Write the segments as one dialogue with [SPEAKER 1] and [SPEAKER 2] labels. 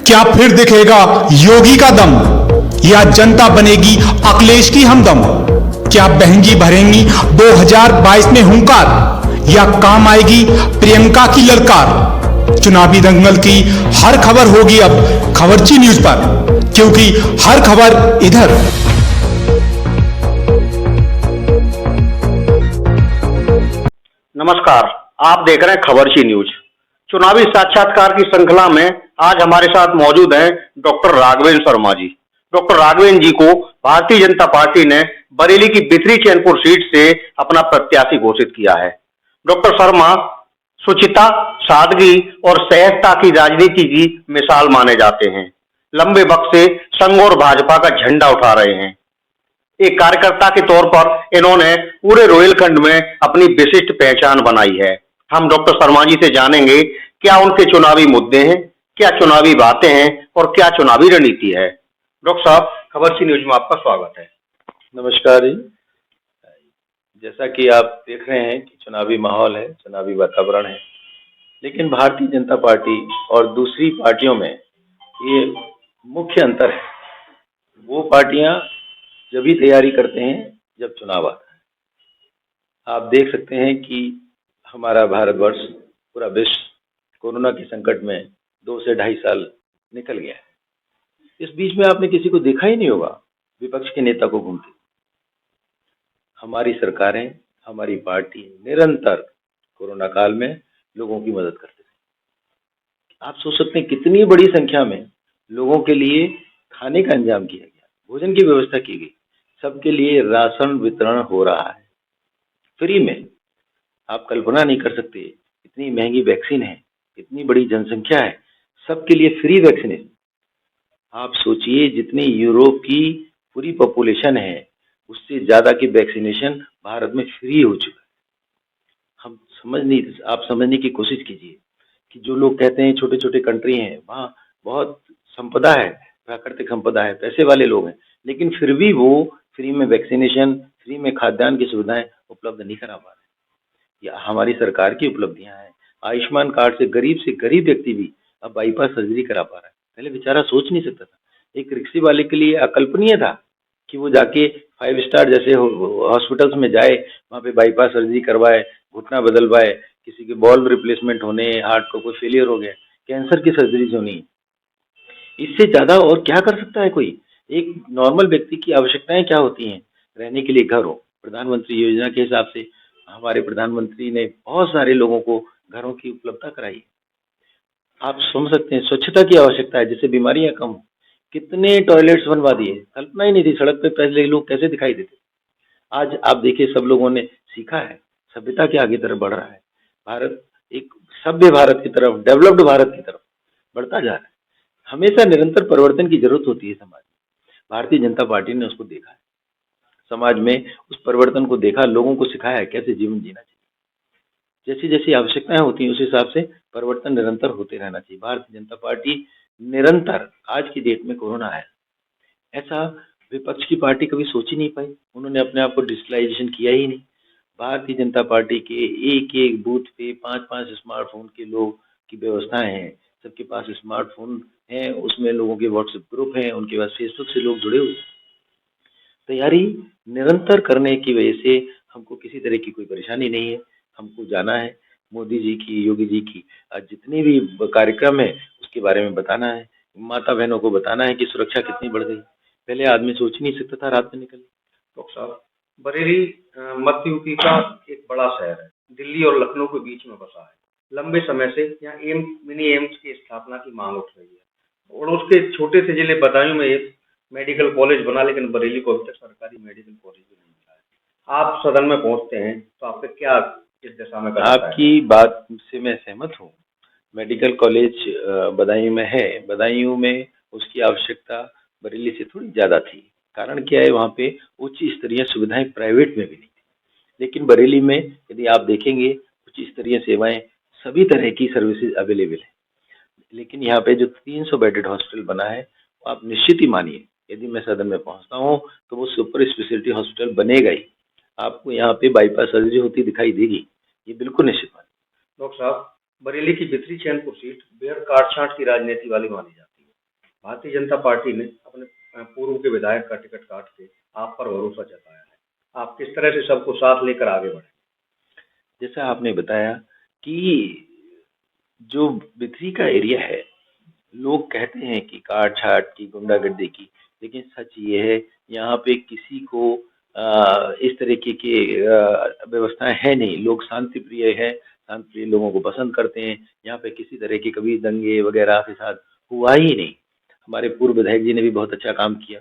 [SPEAKER 1] क्या फिर दिखेगा योगी का दम, या जनता बनेगी अखिलेश की हमदम? क्या बहंगी भरेंगी 2022 में हुंकार, या काम आएगी प्रियंका की ललकार? चुनावी दंगल की हर खबर होगी अब खबरची न्यूज पर, क्योंकि हर खबर इधर।
[SPEAKER 2] नमस्कार, आप देख रहे हैं खबरची न्यूज। चुनावी साक्षात्कार की श्रृंखला में आज हमारे साथ मौजूद हैं डॉक्टर राघवेंद्र शर्मा जी। डॉक्टर राघवेंद्र जी को भारतीय जनता पार्टी ने बरेली की बिथरी चैनपुर सीट से अपना प्रत्याशी घोषित किया है। डॉक्टर शर्मा शुचिता, सादगी और सहजता की राजनीति की मिसाल माने जाते हैं। लंबे वक्त से संघ और भाजपा का झंडा उठा रहे हैं। एक कार्यकर्ता के तौर पर इन्होंने पूरे रोहिलखंड में अपनी विशिष्ट पहचान बनाई है। हम डॉक्टर शर्मा जी से जानेंगे क्या उनके चुनावी मुद्दे हैं, क्या चुनावी बातें हैं और क्या चुनावी रणनीति है। डॉक्टर साहब, खबरची न्यूज में आपका स्वागत है।
[SPEAKER 3] नमस्कार जी। जैसा कि आप देख रहे हैं कि चुनावी माहौल है, चुनावी वातावरण है, लेकिन भारतीय जनता पार्टी और दूसरी पार्टियों में ये मुख्य अंतर है। वो पार्टियां जब भी तैयारी करते हैं जब चुनाव आता है। आप देख सकते हैं कि हमारा भारतवर्ष, पूरा विश्व कोरोना के संकट में 2 से 2.5 साल निकल गया है। इस बीच में आपने किसी को देखा ही नहीं होगा विपक्ष के नेता को घूमते। हमारी सरकारें, हमारी पार्टी निरंतर कोरोना काल में लोगों की मदद करते थे। आप सोच सकते हैं कितनी बड़ी संख्या में लोगों के लिए खाने का इंतजाम किया गया, भोजन की व्यवस्था की गई, सबके लिए राशन वितरण हो रहा है फ्री में। आप कल्पना नहीं कर सकते, इतनी महंगी वैक्सीन है, इतनी बड़ी जनसंख्या है, सबके लिए फ्री वैक्सीनेशन। आप सोचिए, जितनी यूरोप की पूरी पॉपुलेशन है उससे ज्यादा की वैक्सीनेशन भारत में फ्री हो चुका है। आप समझने की कोशिश कीजिए कि जो लोग कहते हैं छोटे छोटे कंट्री हैं, वहाँ बहुत संपदा है, प्राकृतिक संपदा है, पैसे वाले लोग हैं, लेकिन फिर भी वो फ्री में वैक्सीनेशन, फ्री में खाद्यान्न की सुविधाएं उपलब्ध नहीं करा पा रहे। यह हमारी सरकार की उपलब्धियां हैं। आयुष्मान कार्ड से गरीब व्यक्ति भी अब बाईपास सर्जरी करा पा रहा है। पहले बेचारा सोच नहीं सकता था। एक रिक्शे वाले के लिए अकल्पनीय था कि वो जाके 5 स्टार जैसे हॉस्पिटल्स में जाए, वहाँ पे बाईपास सर्जरी करवाए, घुटना बदलवाए, किसी के बॉल रिप्लेसमेंट होने, हार्ट को कोई फेलियर हो गया, कैंसर की सर्जरी होनी है। इससे ज्यादा और क्या कर सकता है कोई? एक नॉर्मल व्यक्ति की आवश्यकताएं क्या होती हैं? रहने के लिए घर हो। प्रधानमंत्री योजना के हिसाब से हमारे प्रधानमंत्री ने बहुत सारे लोगों को घरों की उपलब्धता कराई। आप समझ सकते हैं स्वच्छता की आवश्यकता है, जिससे बीमारियां कम हो। कितने टॉयलेट्स बनवा दिए, कल्पना ही नहीं थी। सड़क पे पहले लोग कैसे दिखाई देते, आज आप देखिए सब लोगों ने सीखा है, सभ्यता के आगे तरफ बढ़ रहा है। भारत एक सभ्य भारत की तरफ, डेवलप्ड भारत की तरफ बढ़ता जा रहा है। हमेशा निरंतर परिवर्तन की जरूरत होती है समाज में। भारतीय जनता पार्टी ने उसको देखा है, समाज में उस परिवर्तन को देखा, लोगों को सिखाया है कैसे जीवन जीना चाहिए। जैसी जैसी आवश्यकताएं होती हैं उस हिसाब से परिवर्तन निरंतर होते रहना चाहिए। भारतीय जनता पार्टी निरंतर, आज की डेट में कोरोना आया, ऐसा विपक्ष की पार्टी कभी सोच ही नहीं पाई। उन्होंने अपने आप को डिजिटलाइजेशन किया ही नहीं। भारतीय जनता पार्टी के एक एक बूथ पे 5-5 स्मार्टफोन के लोग की व्यवस्थाएं हैं। सबके पास स्मार्टफोन है, उसमें लोगों के व्हाट्सएप ग्रुप हैं, उनके पास फेसबुक से लोग जुड़े हुए। तैयारी निरंतर करने की वजह से हमको किसी तरह की कोई परेशानी नहीं है। हमको जाना है मोदी जी की, योगी जी की जितने भी कार्यक्रम है उसके बारे में बताना है, माता बहनों को बताना है कि सुरक्षा कितनी बढ़ गई। पहले आदमी सोच ही नहीं सकता था रात में निकलने।
[SPEAKER 2] डॉक्टर साहब, बरेली मध्य यूपी का एक बड़ा शहर है, दिल्ली और लखनऊ के बीच में बसा है। लंबे समय से यहाँ मिनी एम्स की स्थापना की मांग उठ रही है और उसके छोटे से जिले बदायूं में एक मेडिकल कॉलेज बना, लेकिन बरेली को अभी तक सरकारी मेडिकल कॉलेज भी नहीं मिला है। आप सदन में पहुंचते हैं तो आपका क्या इस दिशा में करना है?
[SPEAKER 3] आपकी बात से मैं सहमत हूँ। मेडिकल कॉलेज बदायूं में है। बदायूं में उसकी आवश्यकता बरेली से थोड़ी ज्यादा थी। कारण क्या है, वहाँ पे उच्च स्तरीय सुविधाएं प्राइवेट में भी नहीं थी, लेकिन बरेली में यदि आप देखेंगे उच्च स्तरीय सेवाएं, सभी तरह की सर्विसेज अवेलेबल है। लेकिन यहाँ पे जो 300 बेडेड हॉस्पिटल बना है, आप निश्चित ही मानिए, यदि मैं सदन में पहुंचता हूँ तो वो सुपर स्पेशलिटी हॉस्पिटल बनेगा ही। आपको यहाँ पे बाईपास सर्जरी होती दिखाई देगी, ये बिल्कुल निश्चित मानिए।
[SPEAKER 2] डॉक्टर साहब, बरेली की बिथरी चैनपुर सीट बेहद काट छांट की राजनीति वाली मानी जाती है। भारतीय जनता पार्टी ने अपने पूर्व के विधायक का टिकट काट के आप पर भरोसा जताया है। आप किस तरह से सबको साथ लेकर आगे बढ़े?
[SPEAKER 3] जैसा आपने बताया कि जो बिथरी का एरिया है, लोग कहते हैं कि काट छाट की, गुंडागर्दी की, लेकिन सच ये है यहाँ पे किसी को इस तरीके की व्यवस्थाएं है नहीं। लोग शांति प्रिय है, शांति प्रिय लोगों को पसंद करते हैं। यहाँ पे किसी तरह के कभी दंगे वगैरह के साथ हुआ ही नहीं। हमारे पूर्व विधायक जी ने भी बहुत अच्छा काम किया।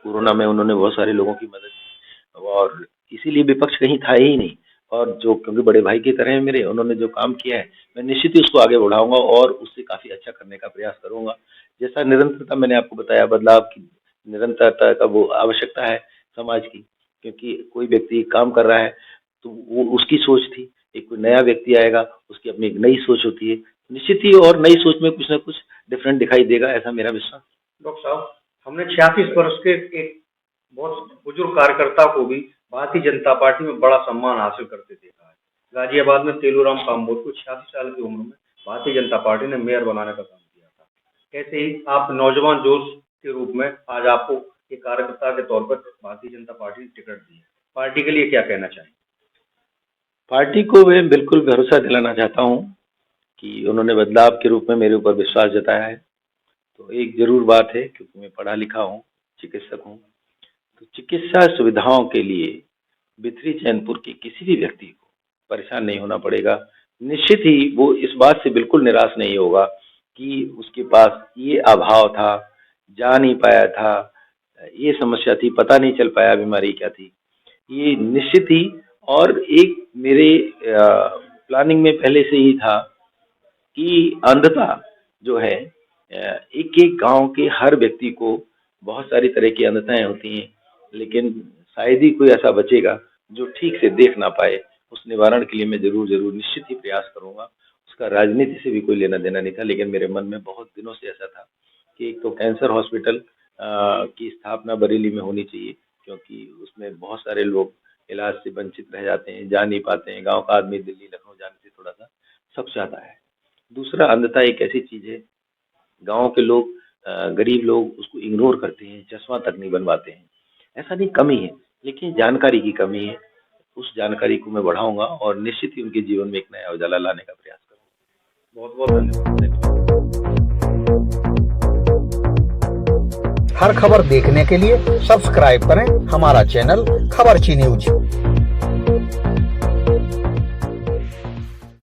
[SPEAKER 3] कोरोना में उन्होंने बहुत सारे लोगों की मदद की और इसीलिए विपक्ष कहीं था ही नहीं। और जो क्योंकि बड़े भाई की तरह है मेरे, उन्होंने जो काम किया है मैं निश्चित ही उसको आगे बढ़ाऊंगा और उससे काफी अच्छा करने का प्रयास करूंगा। जैसा निरंतरता मैंने आपको बताया, बदलाव की निरंतरता का वो आवश्यकता है समाज की, क्योंकि कोई व्यक्ति काम कर रहा है तो वो उसकी सोच थी, एक कोई नया व्यक्ति आएगा उसकी अपनी एक नई सोच होती है, निश्चित ही और नई सोच में कुछ ना कुछ डिफरेंट दिखाई देगा, ऐसा मेरा विश्वास।
[SPEAKER 2] डॉक्टर साहब, हमने 46 वर्ष के एक बहुत बुजुर्ग कार्यकर्ता को भी भारतीय जनता पार्टी में बड़ा सम्मान हासिल करते देखा है। गाजियाबाद में तेलूराम काम्बोज को 86 साल की उम्र में भारतीय जनता पार्टी ने मेयर बनाने का काम किया था। कैसे ही आप नौजवान जोश के रूप में आज आपको एक कार्यकर्ता के तौर पर भारतीय जनता पार्टी ने टिकट दी है, पार्टी के लिए क्या कहना चाहिए?
[SPEAKER 3] पार्टी को मैं बिल्कुल भरोसा दिलाना चाहता हूँ कि उन्होंने बदलाव के रूप में मेरे ऊपर विश्वास जताया है। तो एक जरूर बात है, क्योंकि मैं पढ़ा लिखा हूँ, चिकित्सक हूँ, तो चिकित्सा सुविधाओं के लिए बिथरी चैनपुर के किसी भी व्यक्ति को परेशान नहीं होना पड़ेगा। निश्चित ही वो इस बात से बिल्कुल निराश नहीं होगा कि उसके पास ये अभाव था, जा नहीं पाया था, ये समस्या थी, पता नहीं चल पाया बीमारी क्या थी। ये निश्चित ही, और एक मेरे प्लानिंग में पहले से ही था कि अंधता जो है, एक एक गांव के हर व्यक्ति को बहुत सारी तरह की अंधताएं होती हैं, लेकिन शायद ही कोई ऐसा बचेगा जो ठीक से देख ना पाए। उस निवारण के लिए मैं जरूर निश्चित ही प्रयास करूंगा। उसका राजनीति से भी कोई लेना देना नहीं था, लेकिन मेरे मन में बहुत दिनों से ऐसा था कि एक तो कैंसर हॉस्पिटल की स्थापना बरेली में होनी चाहिए, क्योंकि उसमें बहुत सारे लोग इलाज से वंचित रह जाते हैं, जा नहीं पाते हैं। गाँव का आदमी दिल्ली लखनऊ जाने से थोड़ा सा सब चाहता है। दूसरा, अंधता एक ऐसी चीज है, गाँव के लोग, गरीब लोग उसको इग्नोर करते हैं, चश्मा तक नहीं बनवाते हैं। ऐसा नहीं कमी है, लेकिन जानकारी की कमी है। उस जानकारी को मैं बढ़ाऊंगा और निश्चित ही उनके जीवन में एक नया उजाला लाने का प्रयास करूंगा।
[SPEAKER 2] बहुत बहुत धन्यवाद।
[SPEAKER 4] हर खबर देखने के लिए सब्सक्राइब करें हमारा चैनल खबरची न्यूज।